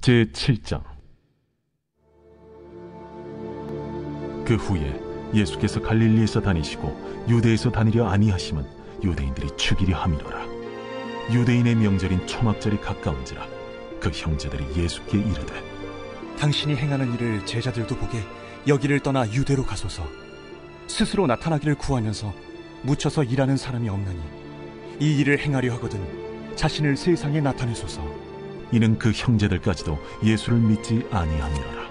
제7장. 그 후에 예수께서 갈릴리에서 다니시고 유대에서 다니려 아니하심은 유대인들이 죽이려 함이로라. 유대인의 명절인 초막절이 가까운지라 그 형제들이 예수께 이르되, 당신이 행하는 일을 제자들도 보게 여기를 떠나 유대로 가소서. 스스로 나타나기를 구하면서 묻혀서 일하는 사람이 없나니 이 일을 행하려 하거든 자신을 세상에 나타내소서. 이는 그 형제들까지도 예수를 믿지 아니함이로라.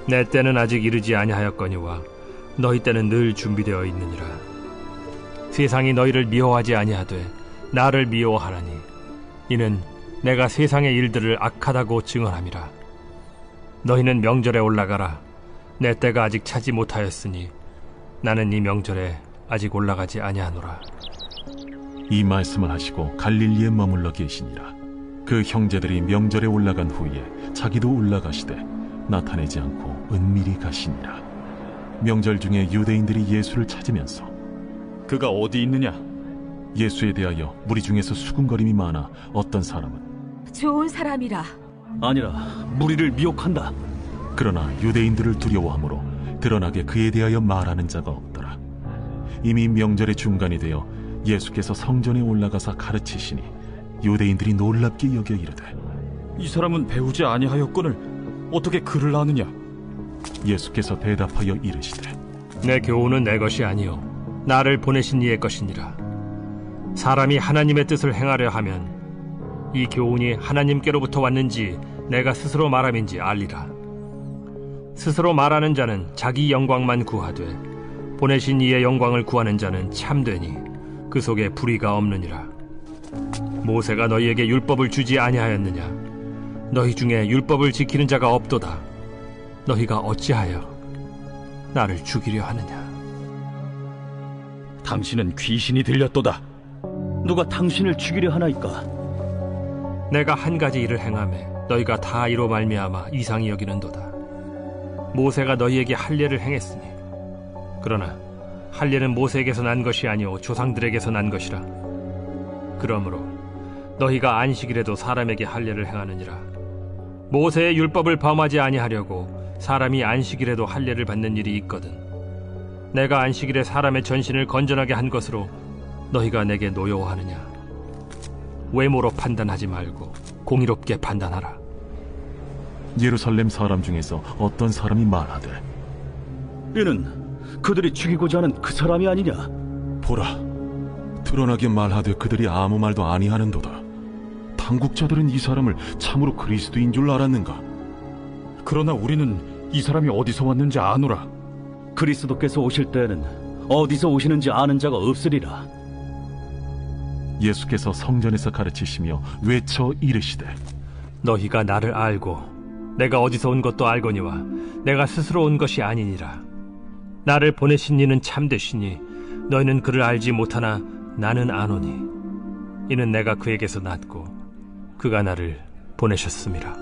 내 때는 아직 이르지 아니하였거니와 너희 때는 늘 준비되어 있느니라. 세상이 너희를 미워하지 아니하되 나를 미워하라니 이는 내가 세상의 일들을 악하다고 증언함이라. 너희는 명절에 올라가라. 내 때가 아직 차지 못하였으니 나는 이 명절에 아직 올라가지 아니하노라. 이 말씀을 하시고 갈릴리에 머물러 계시니라. 그 형제들이 명절에 올라간 후에 자기도 올라가시되 나타내지 않고 은밀히 가시니라. 명절 중에 유대인들이 예수를 찾으면서 그가 어디 있느냐? 예수에 대하여 무리 중에서 수군거림이 많아 어떤 사람은 좋은 사람이라. 아니라 무리를 미혹한다. 그러나 유대인들을 두려워하므로 드러나게 그에 대하여 말하는 자가 없더라. 이미 명절의 중간이 되어 예수께서 성전에 올라가사 가르치시니 유대인들이 놀랍게 여겨 이르되, 이 사람은 배우지 아니하였거늘 어떻게 글을 아느냐? 예수께서 대답하여 이르시되, 내 교훈은 내 것이 아니요 나를 보내신 이의 것이니라. 사람이 하나님의 뜻을 행하려 하면 이 교훈이 하나님께로부터 왔는지 내가 스스로 말함인지 알리라. 스스로 말하는 자는 자기 영광만 구하되 보내신 이의 영광을 구하는 자는 참되니 그 속에 불의가 없느니라. 모세가 너희에게 율법을 주지 아니하였느냐? 너희 중에 율법을 지키는 자가 없도다. 너희가 어찌하여 나를 죽이려 하느냐? 당신은 귀신이 들렸도다. 누가 당신을 죽이려 하나이까? 내가 한 가지 일을 행하매 너희가 다 이로 말미암아 이상히 여기는도다. 모세가 너희에게 할례를 행했으니 그러나 할례는 모세에게서 난 것이 아니오 조상들에게서 난 것이라. 그러므로 너희가 안식일에도 사람에게 할례를 행하느니라. 모세의 율법을 범하지 아니하려고 사람이 안식일에도 할례를 받는 일이 있거든. 내가 안식일에 사람의 전신을 건전하게 한 것으로 너희가 내게 노여워하느냐? 외모로 판단하지 말고 공의롭게 판단하라. 예루살렘 사람 중에서 어떤 사람이 말하되, 이는 그들이 죽이고자 하는 그 사람이 아니냐? 보라, 드러나게 말하되 그들이 아무 말도 아니하는도다. 당국자들은 이 사람을 참으로 그리스도인 줄 알았는가? 그러나 우리는 이 사람이 어디서 왔는지 아노라. 그리스도께서 오실 때에는 어디서 오시는지 아는 자가 없으리라. 예수께서 성전에서 가르치시며 외쳐 이르시되, 너희가 나를 알고 내가 어디서 온 것도 알거니와 내가 스스로 온 것이 아니니라. 나를 보내신 이는 참되시니 너희는 그를 알지 못하나 나는 아노니 이는 내가 그에게서 났고 그가 나를 보내셨음이라.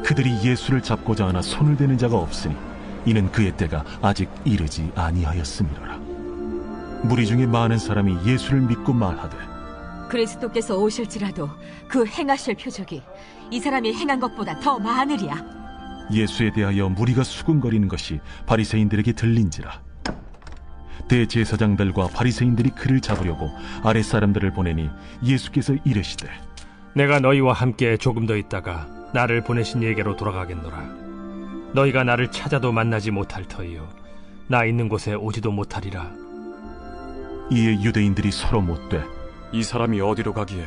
그들이 예수를 잡고자 하나 손을 대는 자가 없으니 이는 그의 때가 아직 이르지 아니하였음이로라. 무리 중에 많은 사람이 예수를 믿고 말하되, 그리스도께서 오실지라도 그 행하실 표적이 이 사람이 행한 것보다 더 많으리야. 예수에 대하여 무리가 수군거리는 것이 바리새인들에게 들린지라. 대제사장들과 바리새인들이 그를 잡으려고 아랫사람들을 보내니 예수께서 이르시되, 내가 너희와 함께 조금 더 있다가 나를 보내신 이에게로 돌아가겠노라. 너희가 나를 찾아도 만나지 못할 터이요 나 있는 곳에 오지도 못하리라. 이에 유대인들이 서로 묻되, 이 사람이 어디로 가기에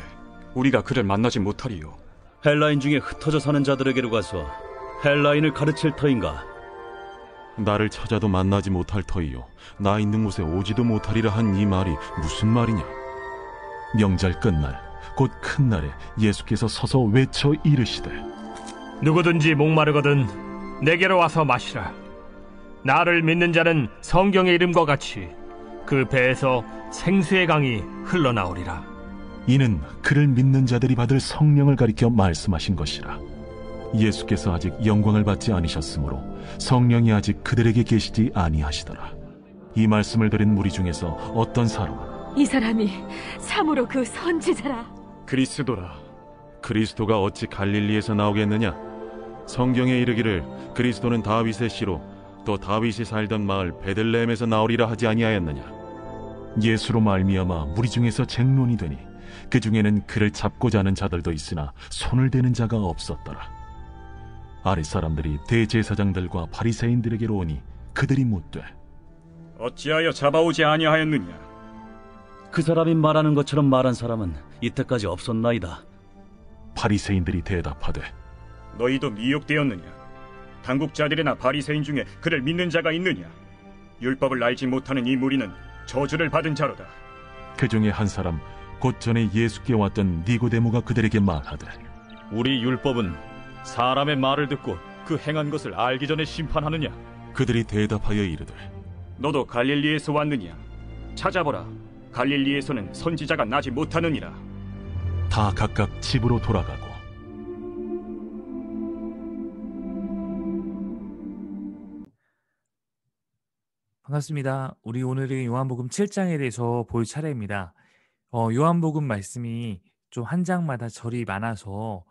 우리가 그를 만나지 못하리요? 헬라인 중에 흩어져 사는 자들에게로 가서 헬라인을 가르칠 터인가? 나를 찾아도 만나지 못할 터이요 나 있는 곳에 오지도 못하리라 한 이 말이 무슨 말이냐? 명절 끝날 곧 큰 날에 예수께서 서서 외쳐 이르시되, 누구든지 목마르거든 내게로 와서 마시라. 나를 믿는 자는 성경의 이름과 같이 그 배에서 생수의 강이 흘러나오리라. 이는 그를 믿는 자들이 받을 성령을 가리켜 말씀하신 것이라. 예수께서 아직 영광을 받지 않으셨으므로 성령이 아직 그들에게 계시지 아니하시더라. 이 말씀을 들은 무리 중에서 어떤 사람은 이 사람이 참으로 그 선지자라. 그리스도라. 그리스도가 어찌 갈릴리에서 나오겠느냐? 성경에 이르기를 그리스도는 다윗의 씨로 또 다윗이 살던 마을 베들레헴에서 나오리라 하지 아니하였느냐? 예수로 말미암아 무리 중에서 쟁론이 되니 그 중에는 그를 잡고자 하는 자들도 있으나 손을 대는 자가 없었더라. 아랫 사람들이 대제사장들과 바리새인들에게로 오니 그들이 묻되 어찌하여 잡아오지 아니하였느냐? 그 사람이 말하는 것처럼 말한 사람은 이때까지 없었나이다. 바리새인들이 대답하되 너희도 미혹되었느냐? 당국자들이나 바리새인 중에 그를 믿는 자가 있느냐? 율법을 알지 못하는 이 무리는 저주를 받은 자로다. 그 중에 한 사람 곧 전에 예수께 왔던 니고데모가 그들에게 말하되 우리 율법은 사람의 말을 듣고 그 행한 것을 알기 전에 심판하느냐? 그들이 대답하여 이르되 너도 갈릴리에서 왔느냐? 찾아보라. 갈릴리에서는 선지자가 나지 못하느니라. 다 각각 집으로 돌아가고 반갑습니다. 우리 오늘은 요한복음 7장에 대해서 볼 차례입니다. 요한복음 말씀이 좀 한 장마다 절이 많아서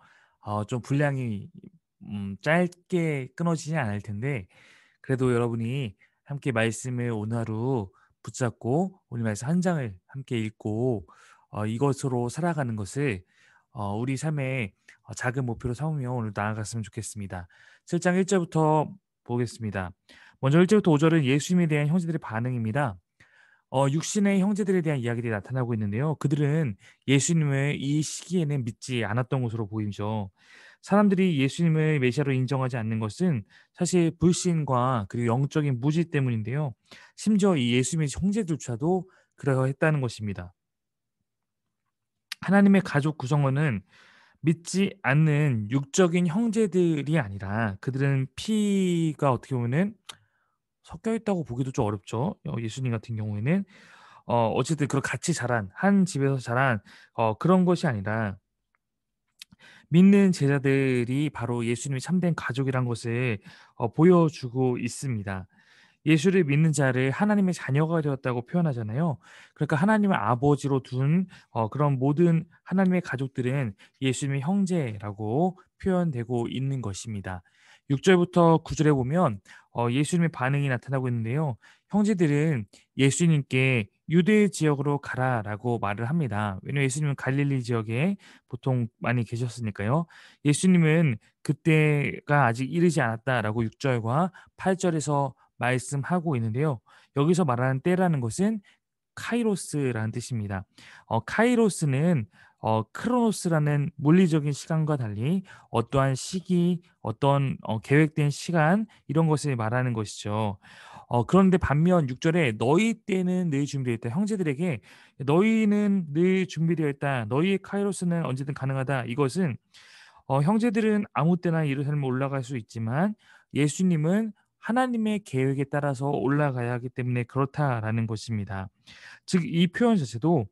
좀 분량이 짧게 끊어지지 않을 텐데 그래도 여러분이 함께 말씀을 오늘 하루 붙잡고 오늘 말씀 한 장을 함께 읽고 이것으로 살아가는 것을 우리 삶의 작은 목표로 삼으며 오늘 나아갔으면 좋겠습니다. 7장 1절부터 보겠습니다. 먼저 1절부터 5절은 예수님에 대한 형제들의 반응입니다. 육신의 형제들에 대한 이야기들이 나타나고 있는데요. 그들은 예수님을 이 시기에는 믿지 않았던 것으로 보이죠. 사람들이 예수님을 메시아로 인정하지 않는 것은 사실 불신과 그리고 영적인 무지 때문인데요. 심지어 이 예수님의 형제들조차도 그러했다는 것입니다. 하나님의 가족 구성원은 믿지 않는 육적인 형제들이 아니라 그들은 피가 어떻게 보면은 섞여 있다고 보기도 좀 어렵죠. 예수님 같은 경우에는 어쨌든 그런 같이 자란 한 집에서 자란 그런 것이 아니라 믿는 제자들이 바로 예수님이 참된 가족이란 것을 보여주고 있습니다. 예수를 믿는 자를 하나님의 자녀가 되었다고 표현하잖아요. 그러니까 하나님을 아버지로 둔 그런 모든 하나님의 가족들은 예수님의 형제라고 표현되고 있는 것입니다. 6절부터 9절에 보면 예수님의 반응이 나타나고 있는데요. 형제들은 예수님께 유대 지역으로 가라라고 말을 합니다. 왜냐하면 예수님은 갈릴리 지역에 보통 많이 계셨으니까요. 예수님은 그때가 아직 이르지 않았다라고 6절과 8절에서 말씀하고 있는데요. 여기서 말하는 때라는 것은 카이로스라는 뜻입니다. 카이로스는 크로노스라는 물리적인 시간과 달리 어떠한 시기, 어떤 계획된 시간 이런 것을 말하는 것이죠. 그런데 반면 6절에 너희 때는 늘 준비되어 있다. 형제들에게 너희는 늘 준비되어 있다. 너희의 카이로스는 언제든 가능하다. 이것은 형제들은 아무 때나 예루살렘에 올라갈 수 있지만 예수님은 하나님의 계획에 따라서 올라가야 하기 때문에 그렇다라는 것입니다. 즉 이 표현 자체도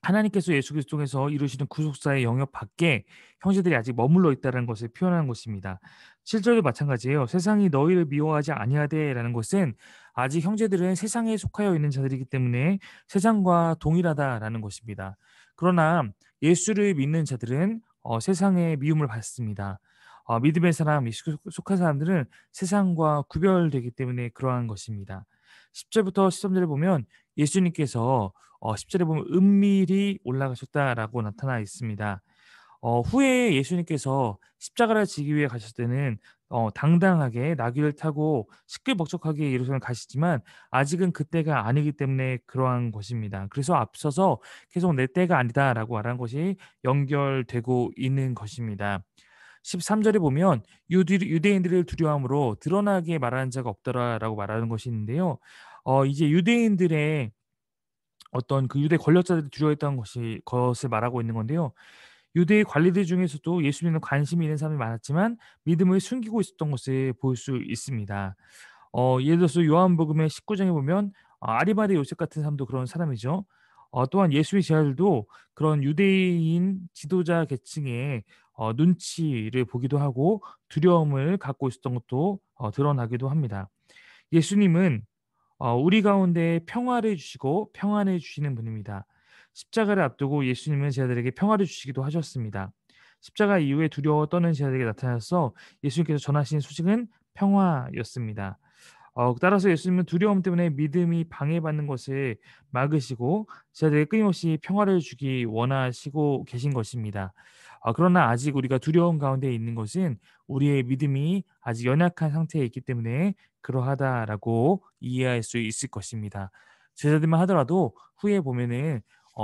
하나님께서 예수 그리스도 통해서 이루시는 구속사의 영역 밖에 형제들이 아직 머물러 있다는 것을 표현하는 것입니다. 7절도 마찬가지예요. 세상이 너희를 미워하지 아니하되라는 것은 아직 형제들은 세상에 속하여 있는 자들이기 때문에 세상과 동일하다라는 것입니다. 그러나 예수를 믿는 자들은 세상의 미움을 받습니다. 믿음의 사람, 예수 속한 사람들은 세상과 구별되기 때문에 그러한 것입니다. 10절부터 13절에 보면 예수님께서 10절에 보면 은밀히 올라가셨다라고 나타나 있습니다. 후에 예수님께서 십자가를 지기 위해 가셨을 때는 당당하게 나귀를 타고 시끌벅적하게 예루살렘 가시지만 아직은 그때가 아니기 때문에 그러한 것입니다. 그래서 앞서서 계속 내 때가 아니다라고 말한 것이 연결되고 있는 것입니다. 13절에 보면 유대인들을 두려움으로 드러나게 말하는 자가 없더라라고 말하는 것이 있는데요. 이제 유대인들의 어떤 그 유대 권력자들이 두려워했던 것을 말하고 있는 건데요. 유대의 관리들 중에서도 예수님에 관심이 있는 사람이 많았지만 믿음을 숨기고 있었던 것을 볼 수 있습니다. 예를 들어서 요한복음의 19장에 보면 아리마대 요셉 같은 사람도 그런 사람이죠. 또한 예수의 제자들도 그런 유대인 지도자 계층의 눈치를 보기도 하고 두려움을 갖고 있었던 것도 드러나기도 합니다. 예수님은 우리 가운데 평화를 주시고 평안을 주시는 분입니다. 십자가를 앞두고 예수님은 제자들에게 평화를 주시기도 하셨습니다. 십자가 이후에 두려워 떠는 제자들에게 나타나서 예수님께서 전하신 소식은 평화였습니다. 따라서 예수님은 두려움 때문에 믿음이 방해받는 것을 막으시고 제자들에게 끊임없이 평화를 주기 원하시고 계신 것입니다. 그러나 아직 우리가 두려움 가운데 있는 것은 우리의 믿음이 아직 연약한 상태에 있기 때문에 그러하다라고 이해할 수 있을 것입니다. 제자들만 하더라도 후에 보면은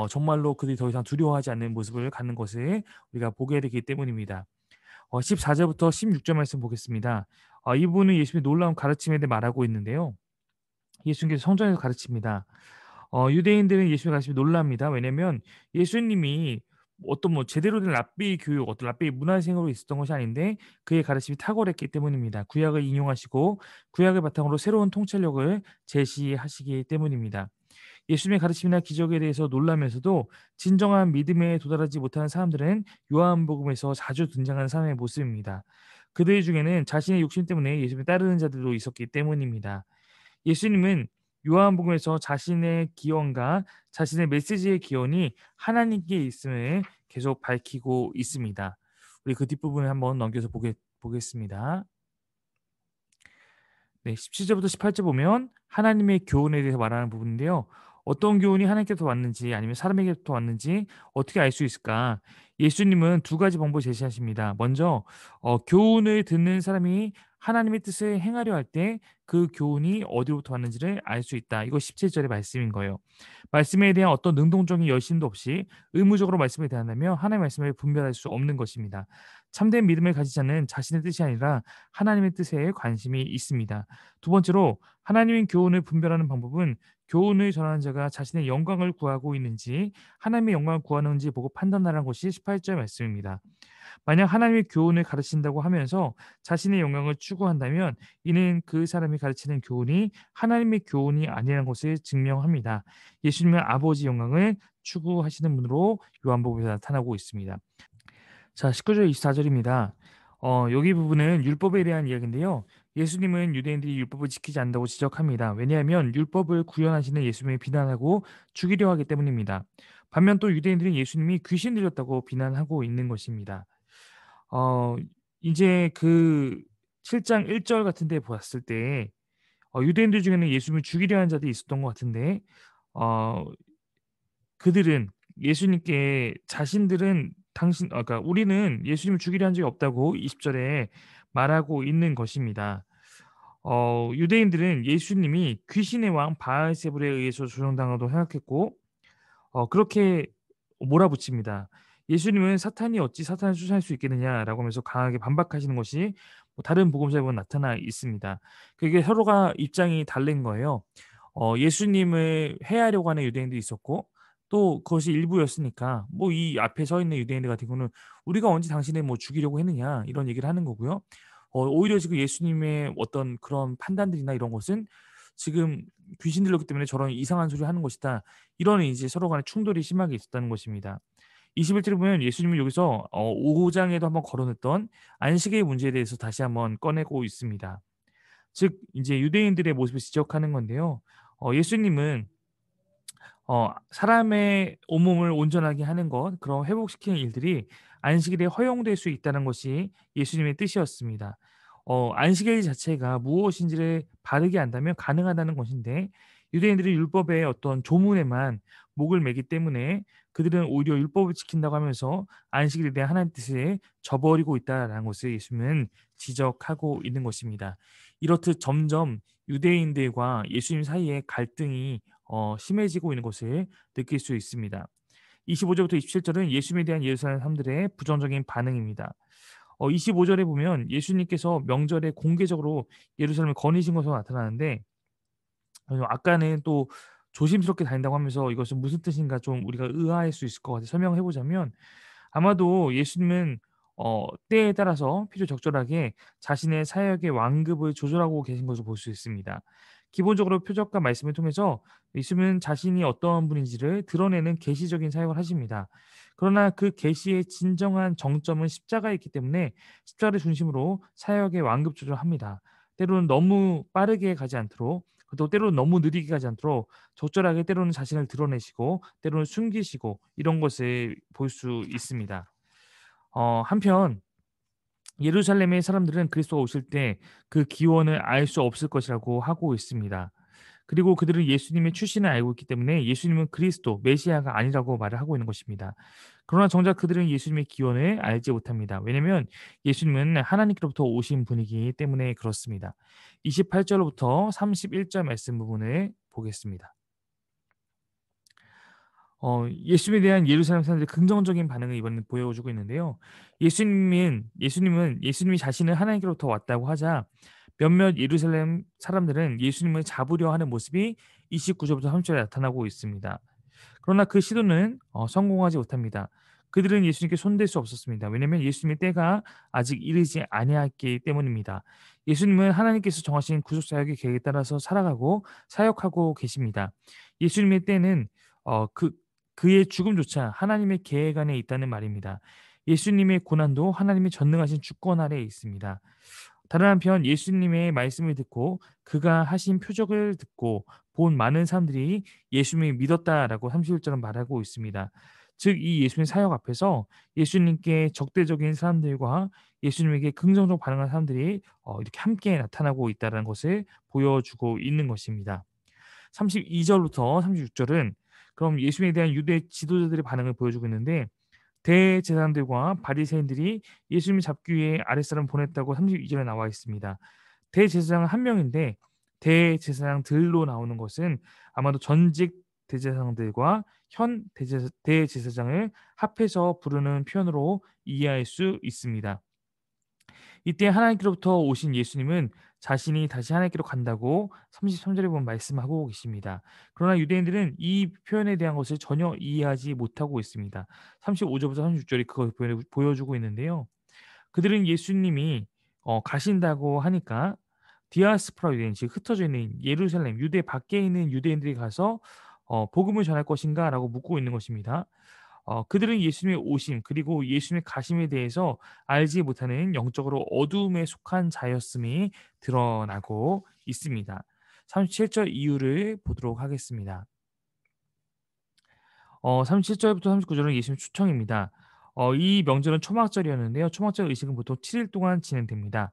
정말로 그들이 더 이상 두려워하지 않는 모습을 갖는 것을 우리가 보게 되기 때문입니다. 14절부터 16절 말씀 보겠습니다. 이부분은 예수님의 놀라운 가르침에 대해 말하고 있는데요. 예수님께서 성전에서 가르칩니다. 유대인들은 예수님의 가르침이 놀랍니다. 왜냐하면 예수님이 어떤 뭐 제대로 된 랍비 교육, 어떤 랍비 문화생활로 있었던 것이 아닌데 그의 가르침이 탁월했기 때문입니다. 구약을 인용하시고 구약을 바탕으로 새로운 통찰력을 제시하시기 때문입니다. 예수님의 가르침이나 기적에 대해서 놀라면서도 진정한 믿음에 도달하지 못하는 사람들은 요한복음에서 자주 등장하는 사람의 모습입니다. 그들 중에는 자신의 욕심 때문에 예수님을 따르는 자들도 있었기 때문입니다. 예수님은 요한복음에서 자신의 기원과 자신의 메시지의 기원이 하나님께 있음을 계속 밝히고 있습니다. 우리 그 뒷부분을 한번 넘겨서 보겠습니다. 네, 17절부터 18절 보면 하나님의 교훈에 대해서 말하는 부분인데요. 어떤 교훈이 하나님께서 왔는지 아니면 사람에게부터 왔는지 어떻게 알 수 있을까? 예수님은 두 가지 방법을 제시하십니다. 먼저 교훈을 듣는 사람이 하나님의 뜻을 행하려 할 때 그 교훈이 어디로부터 왔는지를 알 수 있다. 이거 17절의 말씀인 거예요. 말씀에 대한 어떤 능동적인 열심도 없이 의무적으로 말씀을 대한다면 하나님의 말씀을 분별할 수 없는 것입니다. 참된 믿음을 가지지 않는 자신의 뜻이 아니라 하나님의 뜻에 관심이 있습니다. 두 번째로 하나님의 교훈을 분별하는 방법은 교훈을 전하는 자가 자신의 영광을 구하고 있는지 하나님의 영광을 구하는지 보고 판단하라는 것이 18절 말씀입니다. 만약 하나님의 교훈을 가르친다고 하면서 자신의 영광을 추구한다면 이는 그 사람이 가르치는 교훈이 하나님의 교훈이 아니라는 것을 증명합니다. 예수님은 아버지 영광을 추구하시는 분으로 요한복음에 나타나고 있습니다. 자, 19절 24절입니다. 여기 부분은 율법에 대한 이야기인데요. 예수님은 유대인들이 율법을 지키지 않는다고 지적합니다. 왜냐하면 율법을 구현하시는 예수님을 비난하고 죽이려 하기 때문입니다. 반면 또 유대인들은 예수님이 귀신 들렸다고 비난하고 있는 것입니다. 어, 이제 그 7장 1절 같은 데 보았을 때 유대인들 중에는 예수님을 죽이려 하는 자들이 있었던 것 같은데 어, 그들은 예수님께 자신들은 그러니까 우리는 예수님을 죽이려 한 적이 없다고 20절에 말하고 있는 것입니다. 유대인들은 예수님이 귀신의 왕 바알세불에 의해서 조종당하다고 생각했고 그렇게 몰아붙입니다. 예수님은 사탄이 어찌 사탄을 쫓아낼 수 있겠느냐라고 하면서 강하게 반박하시는 것이 다른 복음서에 보면 나타나 있습니다. 그게 서로가 입장이 다른 거예요. 예수님을 해하려고 하는 유대인들이 있었고 또 그것이 일부였으니까 뭐 이 앞에 서 있는 유대인들 같은 경우는 우리가 언제 당신을 뭐 죽이려고 했느냐 이런 얘기를 하는 거고요. 오히려 지금 예수님의 어떤 그런 판단들이나 이런 것은 지금 귀신 들렸기 때문에 저런 이상한 소리를 하는 것이다. 이런 이제 서로 간의 충돌이 심하게 있었다는 것입니다. 21절에 보면 예수님은 여기서 5장에도 한번 거론했던 안식의 문제에 대해서 다시 한번 꺼내고 있습니다. 즉 이제 유대인들의 모습을 지적하는 건데요. 예수님은 사람의 온몸을 온전하게 하는 것, 그런 회복시키는 일들이 안식일에 허용될 수 있다는 것이 예수님의 뜻이었습니다. 안식일 자체가 무엇인지를 바르게 안다면 가능하다는 것인데 유대인들이 율법의 어떤 조문에만 목을 매기 때문에 그들은 오히려 율법을 지킨다고 하면서 안식일에 대한 하나님의 뜻을 저버리고 있다는 것을 예수님은 지적하고 있는 것입니다. 이렇듯 점점 유대인들과 예수님 사이에 갈등이 심해지고 있는 것을 느낄 수 있습니다. 25절부터 27절은 예수님에 대한 예루살렘 사람들의 부정적인 반응입니다. 25절에 보면 예수님께서 명절에 공개적으로 예루살렘을 거니신 것으로 나타나는데 아까는 또 조심스럽게 다닌다고 하면서 이것은 무슨 뜻인가 좀 우리가 의아할 수 있을 것 같아서 설명해 보자면 아마도 예수님은 때에 따라서 필요 적절하게 자신의 사역의 완급을 조절하고 계신 것으로 볼 수 있습니다. 기본적으로 표적과 말씀을 통해서 예수님은 자신이 어떠한 분인지를 드러내는 계시적인 사역을 하십니다. 그러나 그 계시의 진정한 정점은 십자가에 있기 때문에 십자가를 중심으로 사역의 완급 조절합니다. 때로는 너무 빠르게 가지 않도록 또 때로는 너무 느리게 가지 않도록 적절하게 때로는 자신을 드러내시고 때로는 숨기시고 이런 것을 볼 수 있습니다. 한편 예루살렘의 사람들은 그리스도가 오실 때 그 기원을 알 수 없을 것이라고 하고 있습니다. 그리고 그들은 예수님의 출신을 알고 있기 때문에 예수님은 그리스도, 메시아가 아니라고 말을 하고 있는 것입니다. 그러나 정작 그들은 예수님의 기원을 알지 못합니다. 왜냐하면 예수님은 하나님께로부터 오신 분이기 때문에 그렇습니다. 28절부터 31절 말씀 부분을 보겠습니다. 예수님에 대한 예루살렘 사람들의 긍정적인 반응을 이번에 보여주고 있는데요. 예수님이 자신을 하나님께로부터 왔다고 하자 몇몇 예루살렘 사람들은 예수님을 잡으려 하는 모습이 29절부터 30절에 나타나고 있습니다. 그러나 그 시도는 성공하지 못합니다. 그들은 예수님께 손댈 수 없었습니다. 왜냐하면 예수님의 때가 아직 이르지 아니했기 때문입니다. 예수님은 하나님께서 정하신 구속사역의 계획에 따라서 살아가고 사역하고 계십니다. 예수님의 때는 그의 죽음조차 하나님의 계획 안에 있다는 말입니다. 예수님의 고난도 하나님의 전능하신 주권 아래에 있습니다. 다른 한편 예수님의 말씀을 듣고 그가 하신 표적을 듣고 본 많은 사람들이 예수님을 믿었다라고 31절은 말하고 있습니다. 즉 이 예수님의 사역 앞에서 예수님께 적대적인 사람들과 예수님에게 긍정적으로 반응한 사람들이 이렇게 함께 나타나고 있다는 것을 보여주고 있는 것입니다. 32절부터 36절은 그럼 예수님에 대한 유대 지도자들의 반응을 보여주고 있는데 대제사장들과 바리새인들이 예수님을 잡기 위해 아랫사람 보냈다고 32절에 나와 있습니다. 대제사장은 한 명인데 대제사장들로 나오는 것은 아마도 전직 대제사장들과 현 대제사장을 합해서 부르는 표현으로 이해할 수 있습니다. 이때 하나님께로부터 오신 예수님은 자신이 다시 하나님께로 간다고 33절에 보면 말씀하고 계십니다. 그러나 유대인들은 이 표현에 대한 것을 전혀 이해하지 못하고 있습니다. 35절부터 36절이 그걸 보여주고 있는데요. 그들은 예수님이 가신다고 하니까 디아스포라 유대인, 즉 흩어져 있는 예루살렘, 유대 밖에 있는 유대인들이 가서 복음을 전할 것인가 라고 묻고 있는 것입니다. 그들은 예수님의 오심 그리고 예수님의 가심에 대해서 알지 못하는 영적으로 어두움에 속한 자였음이 드러나고 있습니다. 37절 이유를 보도록 하겠습니다. 37절부터 39절은 예수님 추청입니다. 이 명절은 초막절이었는데요. 초막절 의식은 보통 7일 동안 진행됩니다.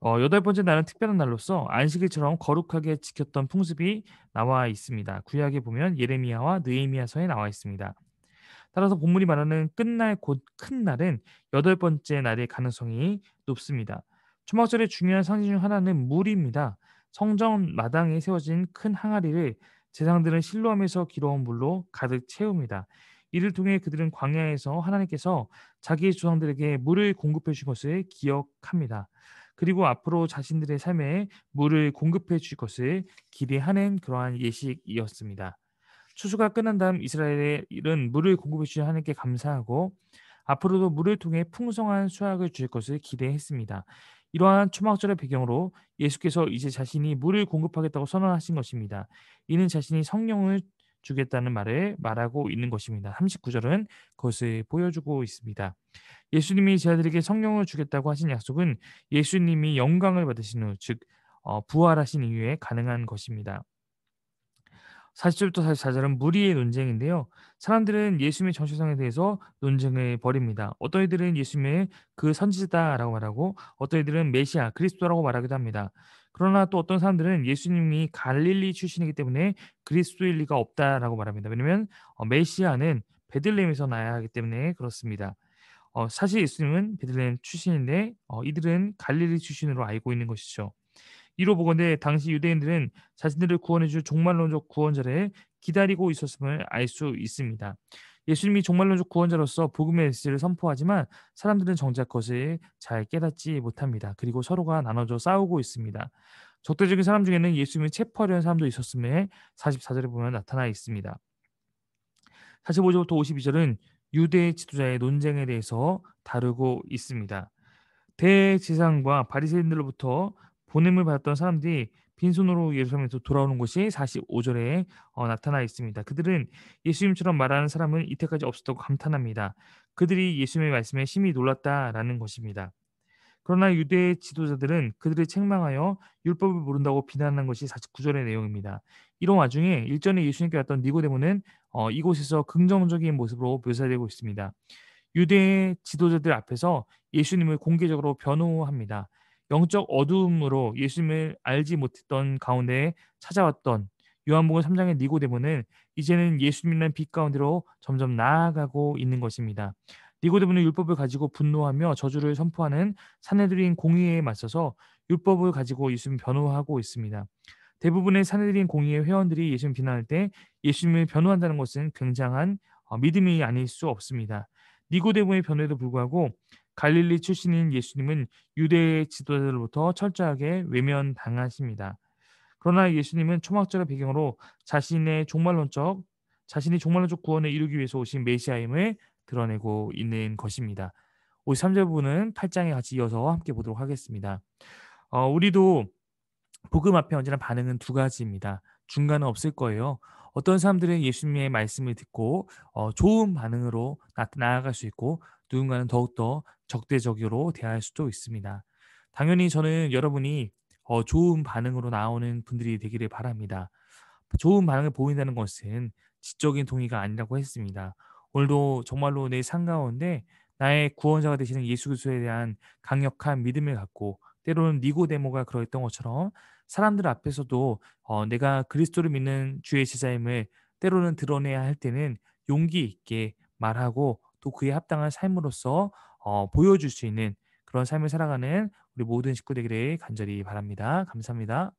여덟 번째 날은 특별한 날로서 안식일처럼 거룩하게 지켰던 풍습이 나와 있습니다. 구약에 보면 예레미야와 느헤미야서에 나와 있습니다. 따라서 본문이 말하는 끝날 곧 큰 날은 여덟 번째 날의 가능성이 높습니다. 초막절의 중요한 상징 중 하나는 물입니다. 성전 마당에 세워진 큰 항아리를 제사장들은 실로함에서 길어온 물로 가득 채웁니다. 이를 통해 그들은 광야에서 하나님께서 자기 조상들에게 물을 공급해 주신 것을 기억합니다. 그리고 앞으로 자신들의 삶에 물을 공급해 주실 것을 기대하는 그러한 예식이었습니다. 추수가 끝난 다음 이스라엘은 물을 공급해 주신 하나님께 감사하고 앞으로도 물을 통해 풍성한 수확을 주실 것을 기대했습니다. 이러한 초막절의 배경으로 예수께서 이제 자신이 물을 공급하겠다고 선언하신 것입니다. 이는 자신이 성령을 주겠다는 말을 말하고 있는 것입니다. 39절은 그것을 보여주고 있습니다. 예수님이 제자들에게 성령을 주겠다고 하신 약속은 예수님이 영광을 받으신 후, 즉 부활하신 이후에 가능한 것입니다. 40절부터 44절은 무리의 논쟁인데요. 사람들은 예수님의 정체성에 대해서 논쟁을 벌입니다. 어떤 이들은 예수님의 그 선지자다라고 말하고 어떤 이들은 메시아, 그리스도라고 말하기도 합니다. 그러나 또 어떤 사람들은 예수님이 갈릴리 출신이기 때문에 그리스도일 리가 없다라고 말합니다. 왜냐하면 메시아는 베들레헴에서 나야 하기 때문에 그렇습니다. 사실 예수님은 베들레헴 출신인데 이들은 갈릴리 출신으로 알고 있는 것이죠. 이로 보건대 당시 유대인들은 자신들을 구원해줄 종말론적 구원자를 기다리고 있었음을 알 수 있습니다. 예수님이 종말론적 구원자로서 복음의 메시지를 선포하지만 사람들은 정작 그것을 잘 깨닫지 못합니다. 그리고 서로가 나눠져 싸우고 있습니다. 적대적인 사람 중에는 예수님을 체포하려는 사람도 있었음에 44절에 보면 나타나 있습니다. 45절부터 52절은 유대 지도자의 논쟁에 대해서 다루고 있습니다. 대제사장과 바리새인들로부터 보냄을 받았던 사람들이 빈손으로 예루살렘에서 돌아오는 것이 45절에 나타나 있습니다. 그들은 예수님처럼 말하는 사람은 이때까지 없었다고 감탄합니다. 그들이 예수님의 말씀에 심히 놀랐다라는 것입니다. 그러나 유대 지도자들은 그들을 책망하여 율법을 모른다고 비난한 것이 49절의 내용입니다. 이런 와중에 일전에 예수님께 왔던 니고데모는 이곳에서 긍정적인 모습으로 묘사되고 있습니다. 유대 지도자들 앞에서 예수님을 공개적으로 변호합니다. 영적 어두움으로 예수님을 알지 못했던 가운데 찾아왔던 요한복음 3장의 니고데모는 이제는 예수님이라는 빛 가운데로 점점 나아가고 있는 것입니다. 니고데모는 율법을 가지고 분노하며 저주를 선포하는 산헤드린 공의회에 맞서서 율법을 가지고 예수님을 변호하고 있습니다. 대부분의 산헤드린 공의회 회원들이 예수님을 비난할 때 예수님을 변호한다는 것은 굉장한 믿음이 아닐 수 없습니다. 니고데모의 변호에도 불구하고 갈릴리 출신인 예수님은 유대 지도자들로부터 철저하게 외면당하십니다. 그러나 예수님은 초막절의 배경으로 자신이 종말론적 구원을 이루기 위해서 오신 메시아임을 드러내고 있는 것입니다. 53절 부분은 8장에 같이 이어서 함께 보도록 하겠습니다. 우리도 복음 앞에 언제나 반응은 두 가지입니다. 중간은 없을 거예요. 어떤 사람들은 예수님의 말씀을 듣고 좋은 반응으로 나아갈 수 있고 누군가는 더욱더 적대적으로 대할 수도 있습니다. 당연히 저는 여러분이 좋은 반응으로 나오는 분들이 되기를 바랍니다. 좋은 반응을 보인다는 것은 지적인 동의가 아니라고 했습니다. 오늘도 정말로 내 삶 가운데 나의 구원자가 되시는 예수 그리스도에 대한 강력한 믿음을 갖고 때로는 니고데모가 그러했던 것처럼 사람들 앞에서도 내가 그리스도를 믿는 주의 제자임을 때로는 드러내야 할 때는 용기 있게 말하고 또 그에 합당한 삶으로서 보여줄 수 있는 그런 삶을 살아가는 우리 모든 식구들에게 간절히 바랍니다. 감사합니다.